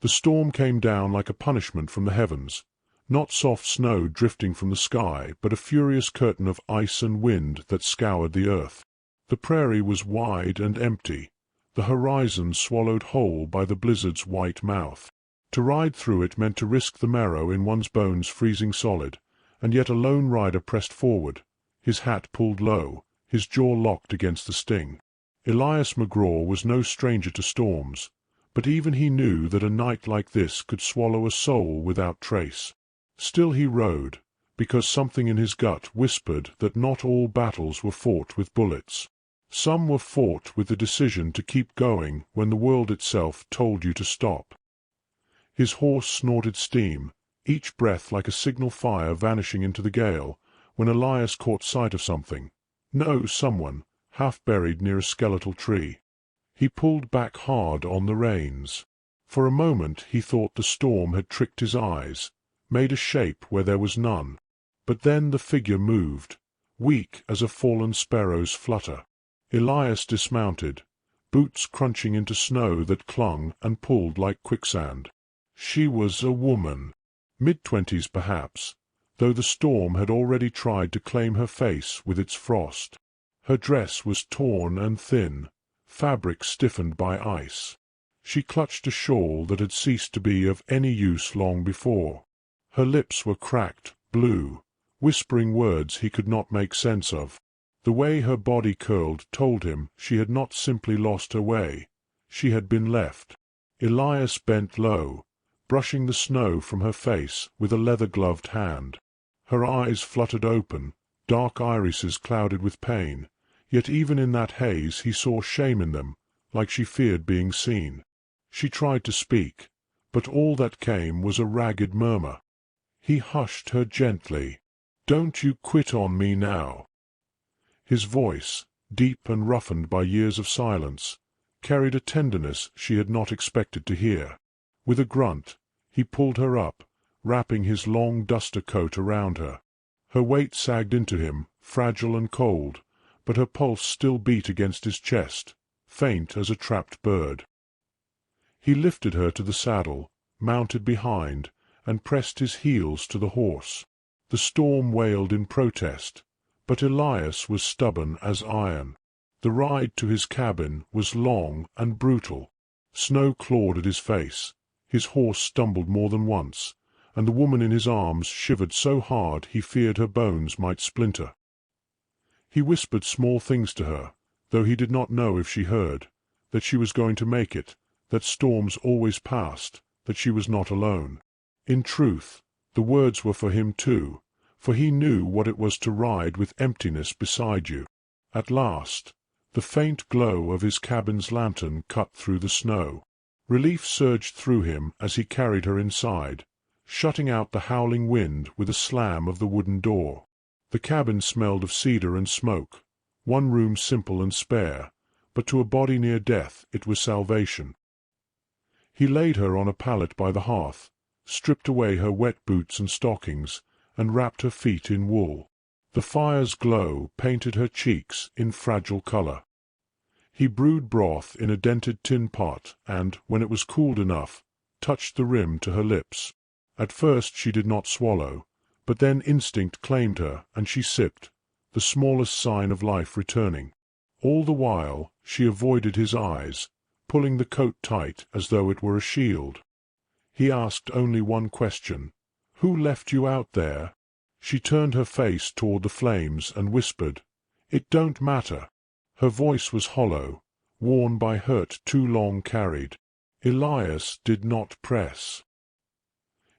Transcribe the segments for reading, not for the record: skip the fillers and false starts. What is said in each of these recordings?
The storm came down like a punishment from the heavens, not soft snow drifting from the sky, but a furious curtain of ice and wind that scoured the earth. The prairie was wide and empty, the horizon swallowed whole by the blizzard's white mouth. To ride through it meant to risk the marrow in one's bones freezing solid, and yet a lone rider pressed forward, his hat pulled low, his jaw locked against the sting. Elias McGraw was no stranger to storms, but even he knew that a night like this could swallow a soul without trace. Still he rode, because something in his gut whispered that not all battles were fought with bullets. Some were fought with the decision to keep going when the world itself told you to stop. His horse snorted steam, each breath like a signal fire vanishing into the gale, when Elias caught sight of something. No, someone, half buried near a skeletal tree. He pulled back hard on the reins. For a moment he thought the storm had tricked his eyes, made a shape where there was none. But then the figure moved, weak as a fallen sparrow's flutter. Elias dismounted, boots crunching into snow that clung and pulled like quicksand. She was a woman, mid-twenties perhaps, though the storm had already tried to claim her face with its frost. Her dress was torn and thin, fabric stiffened by ice. She clutched a shawl that had ceased to be of any use long before. Her lips were cracked, blue, whispering words he could not make sense of. The way her body curled told him she had not simply lost her way, she had been left. Elias bent low, brushing the snow from her face with a leather-gloved hand. Her eyes fluttered open, dark irises clouded with pain, yet even in that haze he saw shame in them, like she feared being seen. She tried to speak, but all that came was a ragged murmur. He hushed her gently. "Don't you quit on me now." His voice, deep and roughened by years of silence, carried a tenderness she had not expected to hear. With a grunt, he pulled her up, wrapping his long duster coat around her. Her weight sagged into him, fragile and cold, but her pulse still beat against his chest, faint as a trapped bird. He lifted her to the saddle, mounted behind, and pressed his heels to the horse. The storm wailed in protest, but Elias was stubborn as iron. The ride to his cabin was long and brutal. Snow clawed at his face, his horse stumbled more than once, and the woman in his arms shivered so hard he feared her bones might splinter. He whispered small things to her, though he did not know if she heard, that she was going to make it, that storms always passed, that she was not alone. In truth, the words were for him too, for he knew what it was to ride with emptiness beside you. At last, the faint glow of his cabin's lantern cut through the snow. Relief surged through him as he carried her inside, shutting out the howling wind with a slam of the wooden door. The cabin smelled of cedar and smoke, one room simple and spare, but to a body near death it was salvation. He laid her on a pallet by the hearth, stripped away her wet boots and stockings, and wrapped her feet in wool. The fire's glow painted her cheeks in fragile color. He brewed broth in a dented tin pot and, when it was cooled enough, touched the rim to her lips. At first she did not swallow, but then instinct claimed her, and she sipped, the smallest sign of life returning. All the while she avoided his eyes, pulling the coat tight as though it were a shield. He asked only one question. "Who left you out there?" She turned her face toward the flames and whispered, "It don't matter." Her voice was hollow, worn by hurt too long carried. Elias did not press.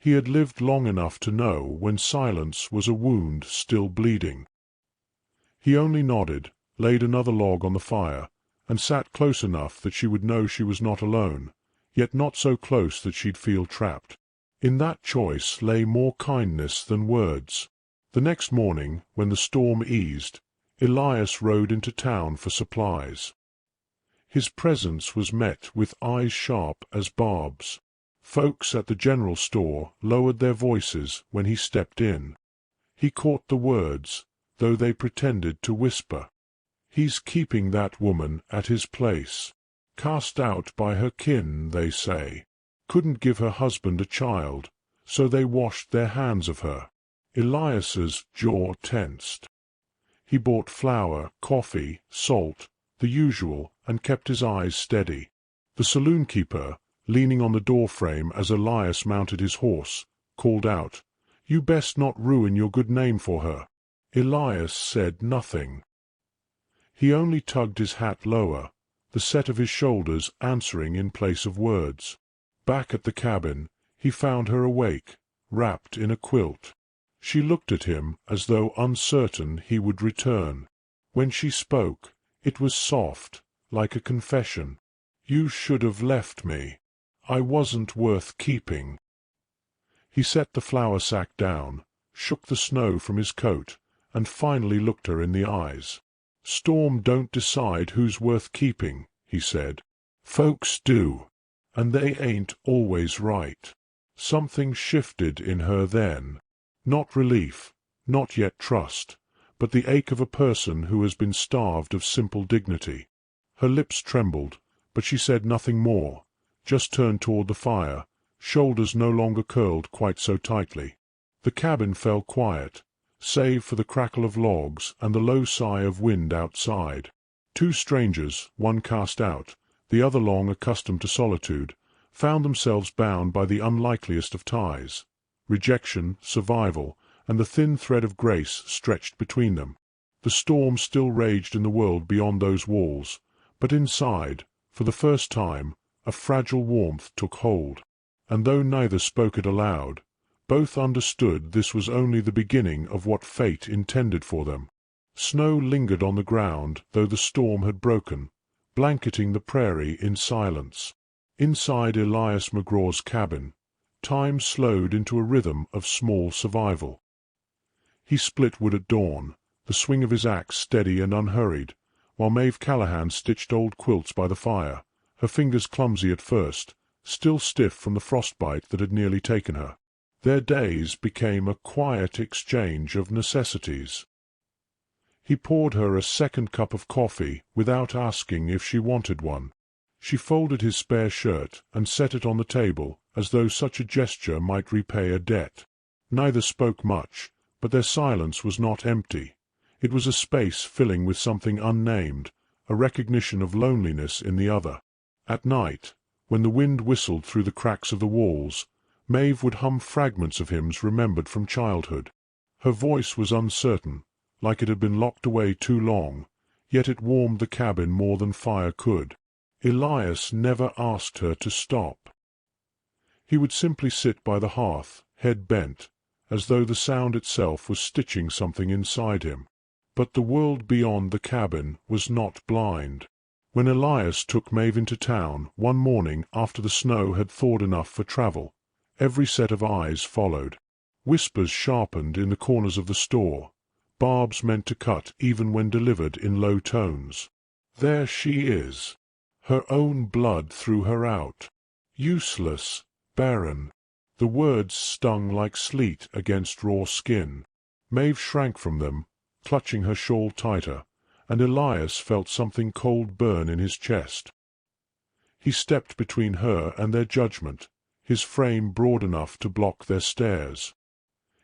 He had lived long enough to know when silence was a wound still bleeding. He only nodded, laid another log on the fire, and sat close enough that she would know she was not alone, yet not so close that she'd feel trapped. In that choice lay more kindness than words. The next morning, when the storm eased, Elias rode into town for supplies. His presence was met with eyes sharp as barbs. Folks at the general store lowered their voices when he stepped in. He caught the words, though they pretended to whisper. "He's keeping that woman at his place. Cast out by her kin, they say. couldn't give her husband a child, so they washed their hands of her. Elias's jaw tensed. He bought flour, coffee, salt, the usual, and kept his eyes steady. The saloon-keeper, leaning on the door-frame as Elias mounted his horse, called out, "You best not ruin your good name for her." Elias said nothing. He only tugged his hat lower, the set of his shoulders answering in place of words. Back at the cabin, he found her awake, wrapped in a quilt. She looked at him as though uncertain he would return. When she spoke, it was soft, like a confession. "You should have left me. I wasn't worth keeping." He set the flour sack down, shook the snow from his coat, and finally looked her in the eyes. "Storm don't decide who's worth keeping," he said. "Folks do, and they ain't always right." Something shifted in her then. Not relief, not yet trust, but the ache of a person who has been starved of simple dignity. Her lips trembled, but she said nothing more, just turned toward the fire, shoulders no longer curled quite so tightly. The cabin fell quiet, save for the crackle of logs and the low sigh of wind outside. Two strangers, one cast out, the other long accustomed to solitude, found themselves bound by the unlikeliest of ties. Rejection, survival, and the thin thread of grace stretched between them. The storm still raged in the world beyond those walls, but inside, for the first time, a fragile warmth took hold. And though neither spoke it aloud, both understood this was only the beginning of what fate intended for them. Snow lingered on the ground, though the storm had broken, blanketing the prairie in silence. Inside Elias McGraw's cabin, time slowed into a rhythm of small survival. He split wood at dawn, the swing of his axe steady and unhurried, while Maeve Callahan stitched old quilts by the fire, her fingers clumsy at first, still stiff from the frostbite that had nearly taken her. Their days became a quiet exchange of necessities. He poured her a second cup of coffee without asking if she wanted one. She folded his spare shirt and set it on the table as though such a gesture might repay a debt. Neither spoke much, but their silence was not empty. It was a space filling with something unnamed, a recognition of loneliness in the other. At night, when the wind whistled through the cracks of the walls, Maeve would hum fragments of hymns remembered from childhood. Her voice was uncertain, like it had been locked away too long, yet it warmed the cabin more than fire could. Elias never asked her to stop. He would simply sit by the hearth, head bent, as though the sound itself was stitching something inside him. But the world beyond the cabin was not blind. When Elias took Maeve into town one morning after the snow had thawed enough for travel, every set of eyes followed. Whispers sharpened in the corners of the store, barbs meant to cut even when delivered in low tones. "There she is. Her own blood threw her out. Useless, barren." The words stung like sleet against raw skin. Maeve shrank from them, clutching her shawl tighter, and Elias felt something cold burn in his chest. He stepped between her and their judgment, his frame broad enough to block their stares.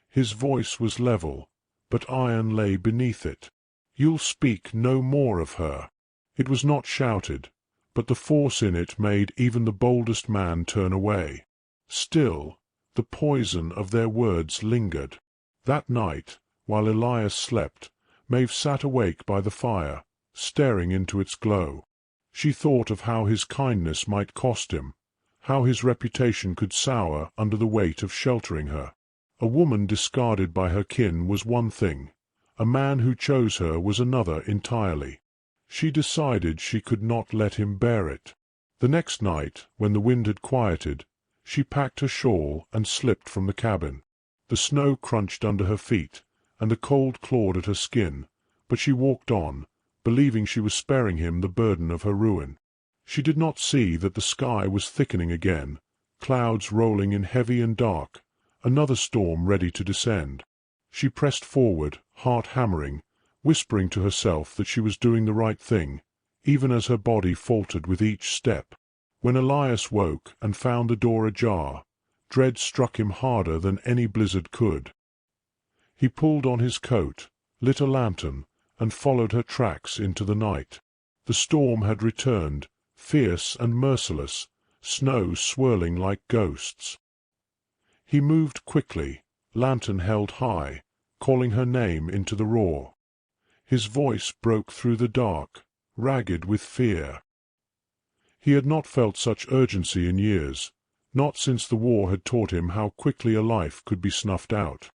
His voice was level, but iron lay beneath it. "You'll speak no more of her." It was not shouted, but the force in it made even the boldest man turn away. Still, the poison of their words lingered. That night, while Elias slept, Maeve sat awake by the fire, staring into its glow. She thought of how his kindness might cost him, how his reputation could sour under the weight of sheltering her. A woman discarded by her kin was one thing, a man who chose her was another entirely. She decided she could not let him bear it. The next night, when the wind had quieted, she packed her shawl and slipped from the cabin. The snow crunched under her feet, and the cold clawed at her skin, but she walked on, believing she was sparing him the burden of her ruin. She did not see that the sky was thickening again, clouds rolling in heavy and dark, another storm ready to descend. She pressed forward, heart hammering, whispering to herself that she was doing the right thing, even as her body faltered with each step. When Elias woke and found the door ajar, dread struck him harder than any blizzard could. He pulled on his coat, lit a lantern, and followed her tracks into the night. The storm had returned, fierce and merciless, snow swirling like ghosts. He moved quickly, lantern held high, calling her name into the roar. His voice broke through the dark, ragged with fear. He had not felt such urgency in years, not since the war had taught him how quickly a life could be snuffed out.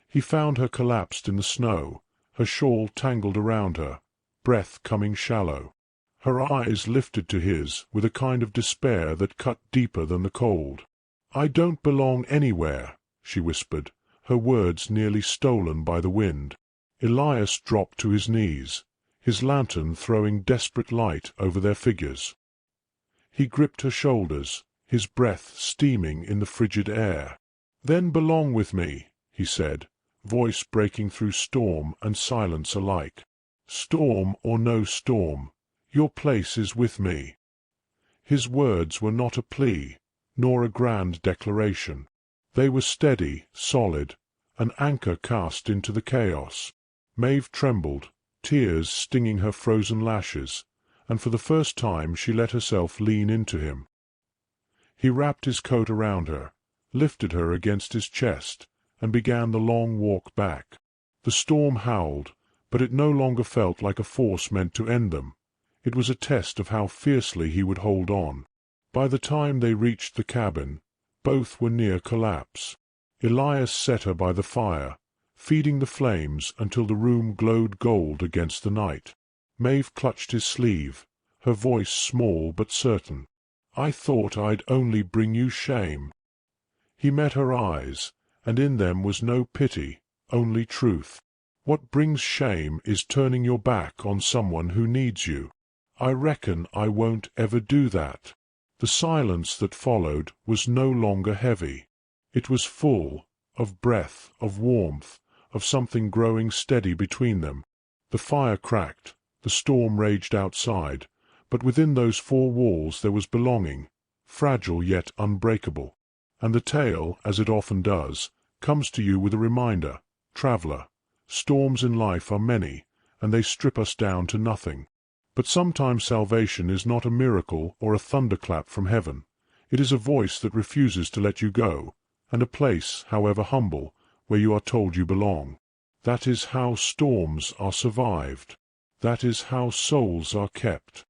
He found her collapsed in the snow, her shawl tangled around her, breath coming shallow. Her eyes lifted to his with a kind of despair that cut deeper than the cold. "I don't belong anywhere," she whispered, her words nearly stolen by the wind. Elias dropped to his knees, his lantern throwing desperate light over their figures. He gripped her shoulders, his breath steaming in the frigid air. "Then belong with me," he said, voice breaking through storm and silence alike. "Storm or no storm, your place is with me." His words were not a plea, nor a grand declaration. They were steady, solid, an anchor cast into the chaos. Maeve trembled, tears stinging her frozen lashes, and for the first time she let herself lean into him. He wrapped his coat around her, lifted her against his chest, and began the long walk back. The storm howled, but it no longer felt like a force meant to end them. It was a test of how fiercely he would hold on. By the time they reached the cabin, both were near collapse. Elias set her by the fire, feeding the flames until the room glowed gold against the night. Maeve clutched his sleeve, her voice small but certain. "I thought I'd only bring you shame." He met her eyes, and in them was no pity, only truth. "What brings shame is turning your back on someone who needs you. I reckon I won't ever do that." The silence that followed was no longer heavy. It was full, of breath, of warmth, of something growing steady between them. The fire cracked, the storm raged outside, but within those four walls there was belonging, fragile yet unbreakable. And the tale, as it often does, comes to you with a reminder, traveller, storms in life are many, and they strip us down to nothing. But sometimes salvation is not a miracle or a thunderclap from heaven. It is a voice that refuses to let you go, and a place, however humble, where you are told you belong. That is how storms are survived. That is how souls are kept.